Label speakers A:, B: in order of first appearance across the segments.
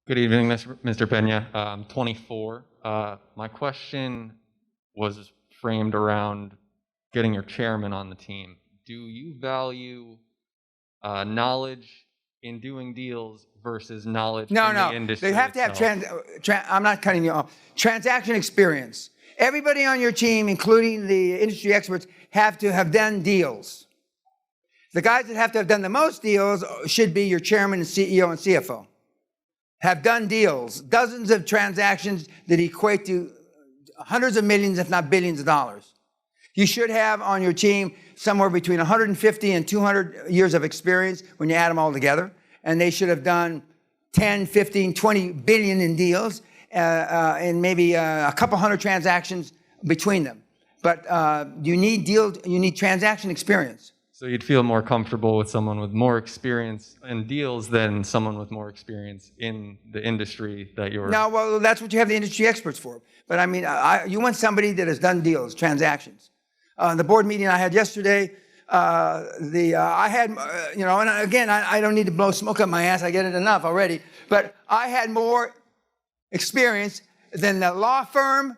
A: Good evening, Mr. Peña. I'm 24. My question was framed around getting your chairman on the team. Do you value knowledge in doing deals versus knowledge in the industry?
B: They have to have I'm not cutting you off. Transaction experience. Everybody on your team, including the industry experts, have to have done deals. The guys that have to have done the most deals should be your chairman and CEO and CFO. Have done deals, dozens of transactions that equate to hundreds of millions, if not billions of dollars. You should have on your team somewhere between 150 and 200 years of experience when you add them all together. And they should have done 10, 15, 20 billion in deals and maybe a couple hundred transactions between them. But you need transaction experience.
A: So you'd feel more comfortable with someone with more experience in deals than someone with more experience in the industry that you're...
B: No, well, that's what you have the industry experts for. But I mean, you want somebody that has done deals, transactions. The board meeting I had yesterday, I had, and again, I don't need to blow smoke up my ass. I get it enough already. But I had more experience than the law firm,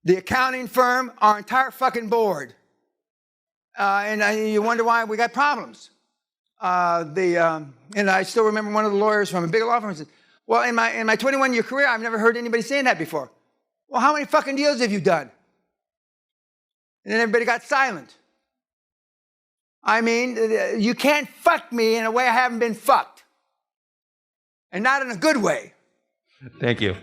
B: the accounting firm, our entire fucking board. And you wonder why we got problems. And I still remember one of the lawyers from a big law firm said, well, in my 21-year career, I've never heard anybody saying that before. Well, how many fucking deals have you done? And then everybody got silent. I mean, you can't fuck me in a way I haven't been fucked. And not in a good way.
A: Thank you.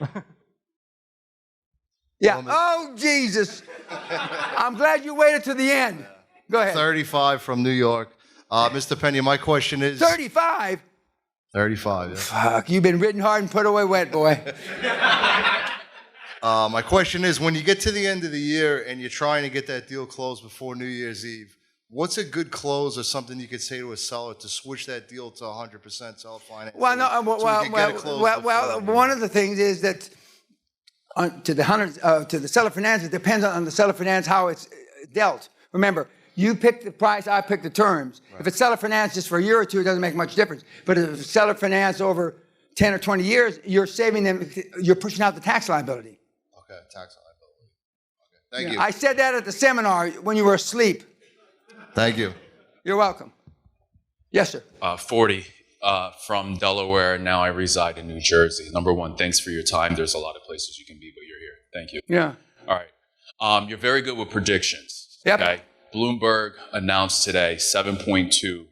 B: Yeah. Oh, Jesus. I'm glad you waited to the end. Go ahead.
C: 35 from New York. Mr. Peña, my question is...
B: 35?
C: 35, yeah.
B: Fuck, you've been ridden hard and put away wet, boy.
C: My question is, when you get to the end of the year and you're trying to get that deal closed before New Year's Eve, what's a good close or something you could say to a seller to switch that deal to 100% seller finance?
B: Well, one of the things is that to the seller finance, it depends on the seller finance how it's dealt. Remember, you pick the price, I pick the terms. Right. If it's seller finance just for a year or two, it doesn't make much difference. But if it's seller finance over 10 or 20 years, you're saving them, you're pushing out the tax liability.
C: Okay, tax liability. Okay, thank you.
B: I said that at the seminar when you were asleep.
C: Thank you.
B: You're welcome. Yes, sir.
D: 40 from Delaware. Now I reside in New Jersey. Number one, thanks for your time. There's a lot of places you can be, but you're here. Thank you.
B: Yeah.
D: All right. You're very good with predictions.
B: Yep.
D: Okay. Bloomberg announced today 7.2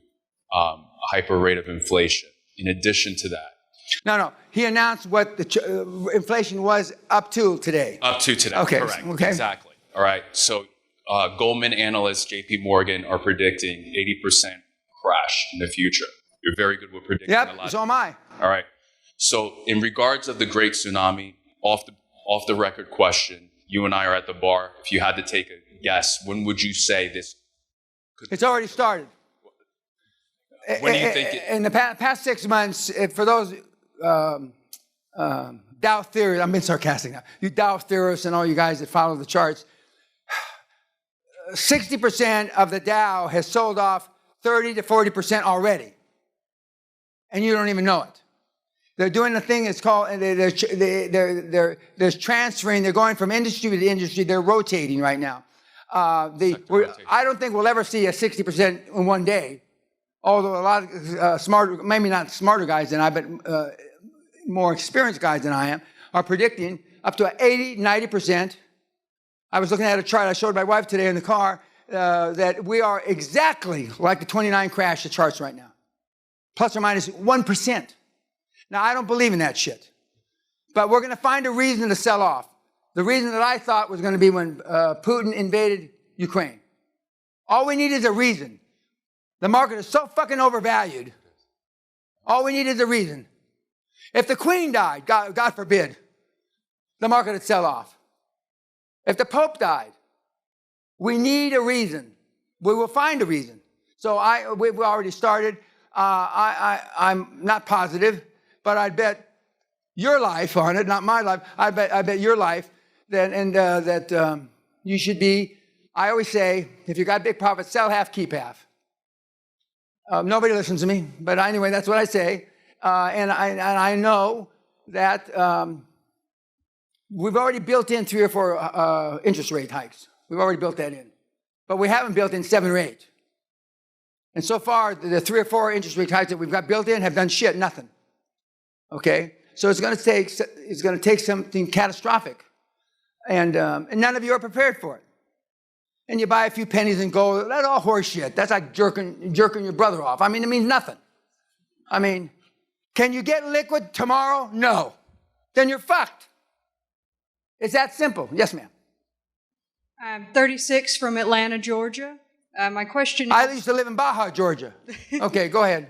D: hyper rate of inflation. In addition to that.
B: No. He announced what the inflation was up to today.
D: Up to today.
B: Okay.
D: Correct.
B: Okay.
D: Exactly. All right. So Goldman analysts, JP Morgan, are predicting 80% crash in the future. You're very good with predicting.
B: Yep. So am I.
D: All right. So in regards of the Great Tsunami, off the record question, you and I are at the bar. If you had to take a guess, when would you say this could...
B: It's already started.
D: When do you think
B: in the past 6 months, for those Dow theorists, I'm being sarcastic now, you Dow theorists and all you guys that follow the charts, 60% of the Dow has sold off 30 to 40% already. And you don't even know it. They're doing a thing that's called, they're transferring, they're going from industry to industry, they're rotating right now. I don't think we'll ever see a 60% in one day, although a lot of smarter, maybe not smarter guys than I, but more experienced guys than I am, are predicting up to 80, 90%. I was looking at a chart I showed my wife today in the car that we are exactly like the 29 crash the charts right now, plus or minus 1%. Now, I don't believe in that shit, but we're going to find a reason to sell off. The reason that I thought was going to be when Putin invaded Ukraine. All we need is a reason. The market is so fucking overvalued. All we need is a reason. If the Queen died, God forbid, the market would sell off. If the Pope died, we need a reason. We will find a reason. So we've already started. I'm not positive, but I'd bet your life on it, not my life. I bet your life that you should be. I always say, if you got big profits, sell half, keep half. Nobody listens to me, but anyway, that's what I say. And I know that we've already built in 3 or 4 interest rate hikes. We've already built that in. But we haven't built in 7 or 8. And so far, the 3 or 4 interest rate hikes that we've got built in have done shit, nothing. Okay? So it's going to take something catastrophic. And none of you are prepared for it. And you buy a few pennies and gold. That's all horse shit. That's like jerking your brother off. I mean, it means nothing. I mean, can you get liquid tomorrow? No. Then you're fucked. It's that simple. Yes, ma'am.
E: I'm 36 from Atlanta, Georgia. My question is...
B: I used to live in Baja, Georgia. Okay, go ahead.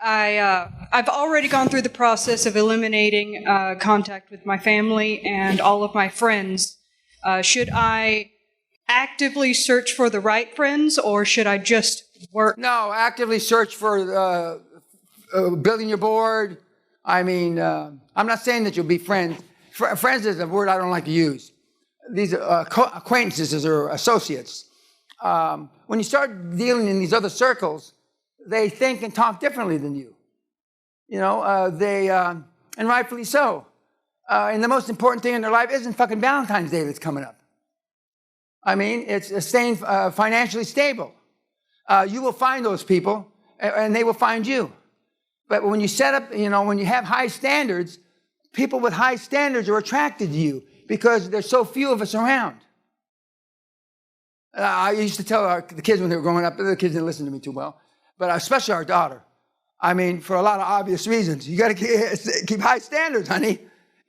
E: I've already gone through the process of eliminating contact with my family and all of my friends. Should I actively search for the right friends, or should I just work?
B: No, actively search for building your board. I mean, I'm not saying that you'll be friends. Friends is a word I don't like to use. These are acquaintances or associates. When you start dealing in these other circles, they think and talk differently than you. You know, and rightfully so. And the most important thing in their life isn't fucking Valentine's Day that's coming up. I mean, it's staying financially stable. You will find those people, and they will find you. But when you set up, you know, when you have high standards, people with high standards are attracted to you because there's so few of us around. I used to tell the kids when they were growing up, the kids didn't listen to me too well, but especially our daughter. I mean, for a lot of obvious reasons. You got to keep high standards, honey.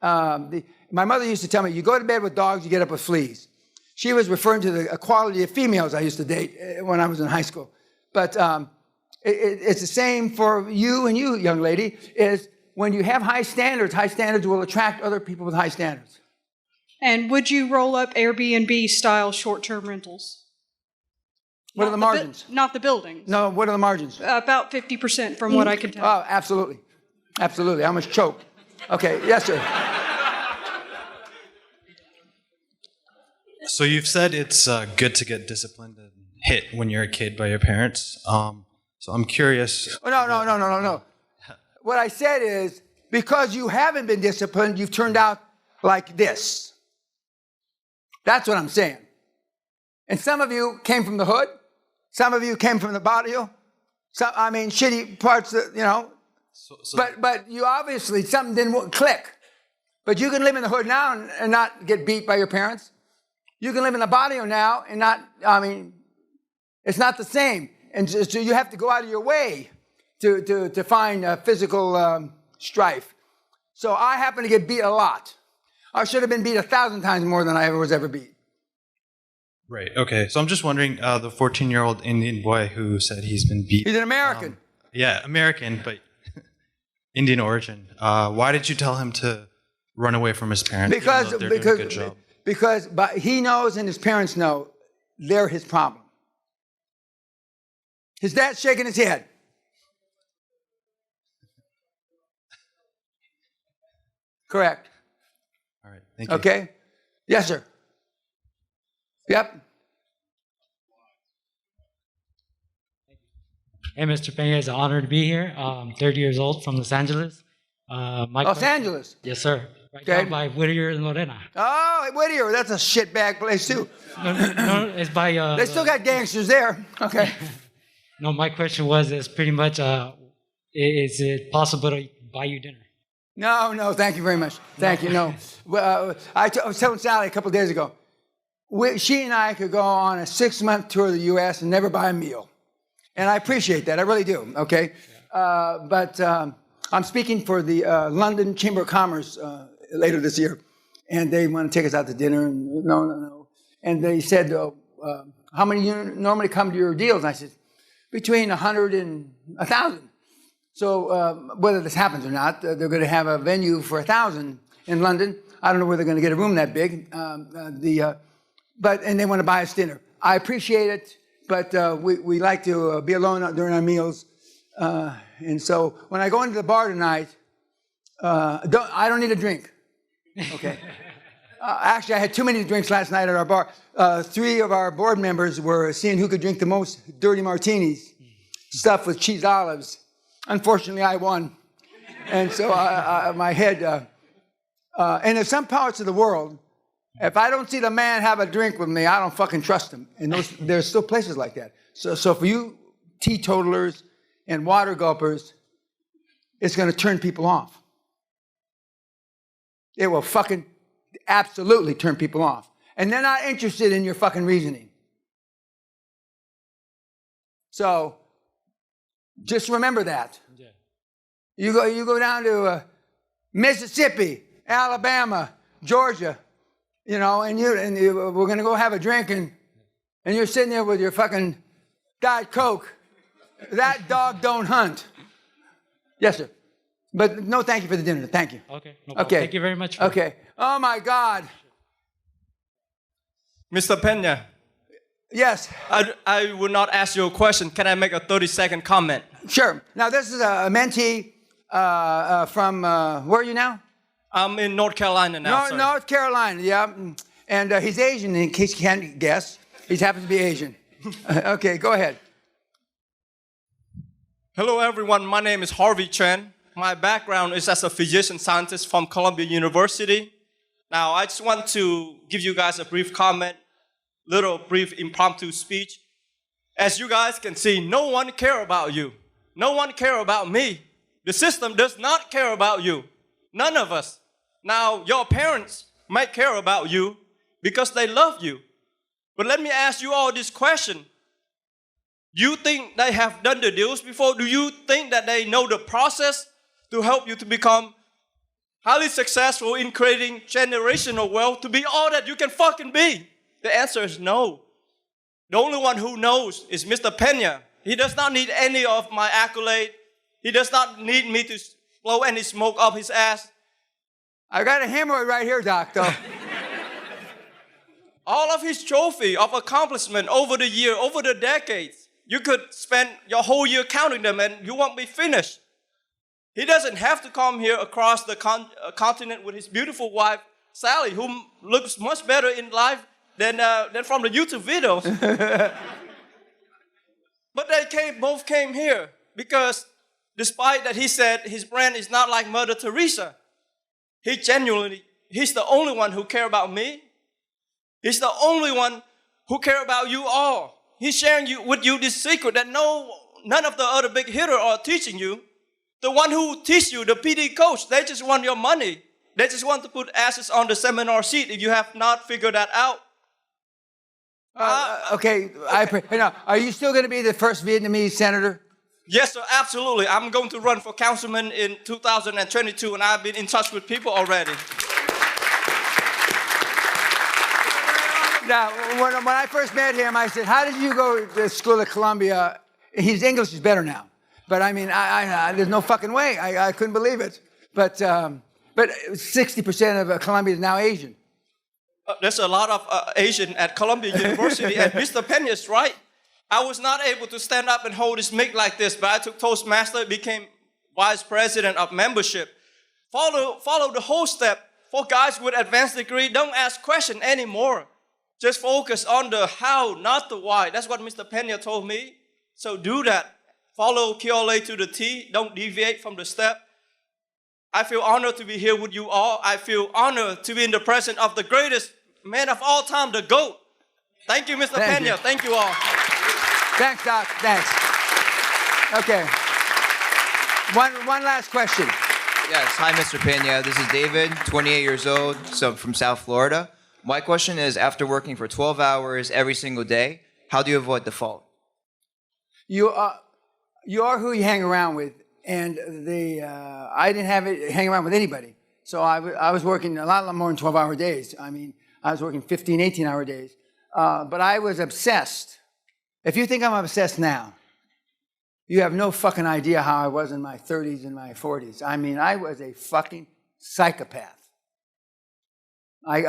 B: My mother used to tell me, you go to bed with dogs, you get up with fleas. She was referring to the quality of females I used to date when I was in high school. But it's the same for you and you, young lady, is when you have high standards will attract other people with high standards.
E: And would you roll up Airbnb-style short-term rentals?
B: What are the margins?
E: Not the buildings.
B: No, what are the margins?
E: About 50% from what I can tell.
B: Oh, absolutely. Absolutely. I almost choked. Okay, yes, sir.
F: So you've said it's good to get disciplined and hit when you're a kid by your parents. So I'm curious.
B: Oh, no. What I said is, because you haven't been disciplined, you've turned out like this. That's what I'm saying. And some of you came from the hood. Some of you came from the barrio. Some, I mean, shitty parts, that, you know. But you obviously, something didn't click. But you can live in the hood now and not get beat by your parents. You can live in the barrio now and not, I mean, it's not the same. And so you have to go out of your way to find physical strife. So I happen to get beat a lot. I should have been beat 1,000 times more than I was ever beat.
F: Right, okay. So I'm just wondering, the 14-year-old Indian boy who said he's been beat.
B: He's an American.
F: Yeah, American, but Indian origin. Why did you tell him to run away from his parents?
B: Because
F: they're doing a good job?
B: Because he knows and his parents know they're his problem. His dad's shaking his head. Correct.
F: All right, thank you.
B: Okay? Yes, sir. Yep.
G: Hey, Mr. Peña, it's an honor to be here. 30 years old from Los Angeles.
B: Los Angeles?
G: Yes, sir. Right
B: Okay.
G: down by Whittier and Lorena.
B: Oh, Whittier, that's a shitbag place too.
G: No, it's by...
B: They still got gangsters there. Okay.
G: No, my question is pretty much, is it possible to buy you dinner?
B: No, thank you very much. Thank you, no. I was telling Sally a couple of days ago, she and I could go on a 6-month tour of the U.S. and never buy a meal. And I appreciate that, I really do, okay? But I'm speaking for the London Chamber of Commerce later this year, and they want to take us out to dinner, and no. And they said, how many you normally come to your deals? And I said, between 100 and 1,000. So whether this happens or not, they're going to have a venue for 1,000 in London. I don't know where they're going to get a room that big. And they want to buy us dinner. I appreciate it, but we like to be alone during our meals. And so when I go into the bar tonight, I don't need a drink. Okay. Actually, I had too many drinks last night at our bar. 3 of our board members were seeing who could drink the most dirty martinis, stuffed with cheese olives. Unfortunately, I won. And so my head, and in some parts of the world, if I don't see the man have a drink with me, I don't fucking trust him. And there's still places like that. So for you teetotalers and water gulpers, it's going to turn people off. It will fucking absolutely turn people off. And they're not interested in your fucking reasoning. So just remember that. Yeah. You go down to Mississippi, Alabama, Georgia, you know, and we're going to go have a drink, and you're sitting there with your fucking Diet Coke. That dog don't hunt. Yes, sir. But no, thank you for the dinner. Thank you.
G: Okay. No problem.
B: Okay.
G: Thank you very much.
B: Okay. Oh, my God.
H: Mr. Peña,
B: Yes.
H: I will not ask you a question. Can I make a 30-second comment?
B: Sure. Now, this is a mentee from, where are you now?
H: I'm in North Carolina now, sir.
B: North Carolina, yeah. And he's Asian, in case you can't guess. He happens to be Asian. Okay, go ahead.
H: Hello, everyone. My name is Harvey Chen. My background is as a physician scientist from Columbia University. Now, I just want to give you guys a brief comment, little brief impromptu speech. As you guys can see, no one cares about you. No one cares about me. The system does not care about you. None of us. Now, your parents might care about you because they love you. But let me ask you all this question. You think they have done the deals before? Do you think that they know the process to help you to become highly successful in creating generational wealth to be all that you can fucking be? The answer is no. The only one who knows is Mr. Peña. He does not need any of my accolade. He does not need me to blow any smoke up his ass.
B: I got a hemorrhoid right here, Doc, though.
H: All of his trophy of accomplishment over the year, over the decades, you could spend your whole year counting them and you won't be finished. He doesn't have to come here across the continent with his beautiful wife, Sally, who looks much better in life than from the YouTube videos. But they both came here because despite that he said his brand is not like Mother Teresa, he's the only one who cares about me. He's the only one who cares about you all. He's sharing with you this secret that none of the other big hitters are teaching you. The one who teach you, the PD coach, they just want your money. They just want to put asses on the seminar seat if you have not figured that out.
B: Okay. Are you still going to be the first Vietnamese senator?
H: Yes, sir, absolutely. I'm going to run for councilman in 2022, and I've been in touch with people already.
B: Now, when I first met him, I said, how did you go to school at Columbia? His English is better now. But I mean, there's no fucking way. I couldn't believe it. But 60% of Columbia is now Asian.
H: There's a lot of Asian at Columbia University, and Mr. Peña is right. I was not able to stand up and hold this mic like this, but I took Toastmaster, became vice president of membership. Follow the whole step. For guys with advanced degree, don't ask questions anymore. Just focus on the how, not the why. That's what Mr. Peña told me. So do that. Follow KLA to the T. Don't deviate from the step. I feel honored to be here with you all. I feel honored to be in the presence of the greatest man of all time, the GOAT. Thank you, Mr. Peña. Thank you all.
B: Thanks, Doc. Thanks. Okay. One last question.
I: Yes. Hi, Mr. Peña. This is David, 28 years old, so from South Florida. My question is, after working for 12 hours every single day, how do you avoid default?
B: You are who you hang around with. And I didn't hang around with anybody. So I was working a lot more than 12-hour days. I mean, I was working 15, 18-hour days. But I was obsessed. If you think I'm obsessed now, you have no fucking idea how I was in my 30s and my 40s. I mean, I was a fucking psychopath. But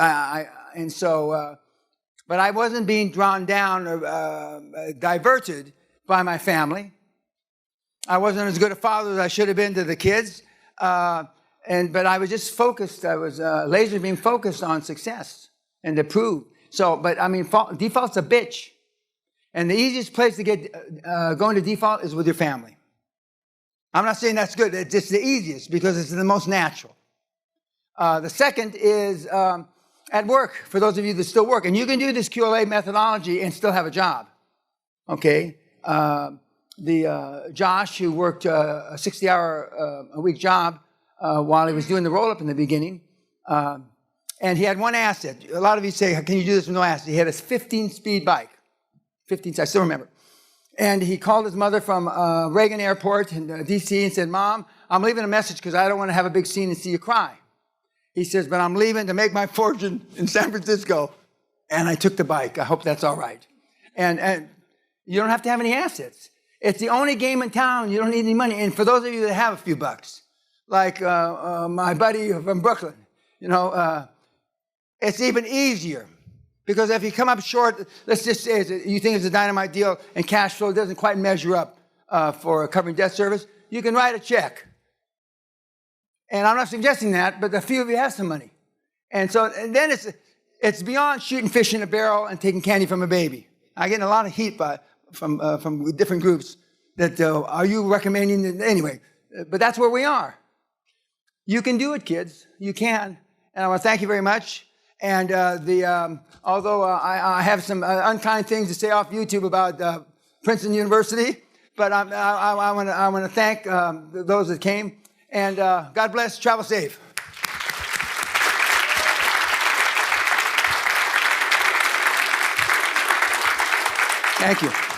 B: I wasn't being drawn down or diverted by my family. I wasn't as good a father as I should have been to the kids. But I was just focused. I was laser being focused on success and to prove. So, but I mean, default's a bitch. And the easiest place to get going to default is with your family. I'm not saying that's good. It's the easiest because it's the most natural. The second is at work, for those of you that still work. And you can do this QLA methodology and still have a job. Okay? Josh, who worked a 60-hour a week job while he was doing the roll-up in the beginning, and he had one asset. A lot of you say, can you do this with no asset? He had a 15-speed bike. 15, I still remember. And he called his mother from Reagan Airport in D.C. and said, Mom, I'm leaving a message because I don't want to have a big scene and see you cry. He says, but I'm leaving to make my fortune in San Francisco. And I took the bike. I hope that's all right. And you don't have to have any assets. It's the only game in town. You don't need any money. And for those of you that have a few bucks, like my buddy from Brooklyn, it's even easier. Because if you come up short, let's just say you think it's a dynamite deal and cash flow doesn't quite measure up for covering debt service, you can write a check. And I'm not suggesting that, but a few of you have some money. And then it's beyond shooting fish in a barrel and taking candy from a baby. I get a lot of heat from different groups that, are you recommending it? Anyway, but that's where we are. You can do it, kids. You can. And I want to thank you very much. And although I have some unkind things to say off YouTube about Princeton University, but I want to thank those that came. And God bless. Travel safe. Thank you.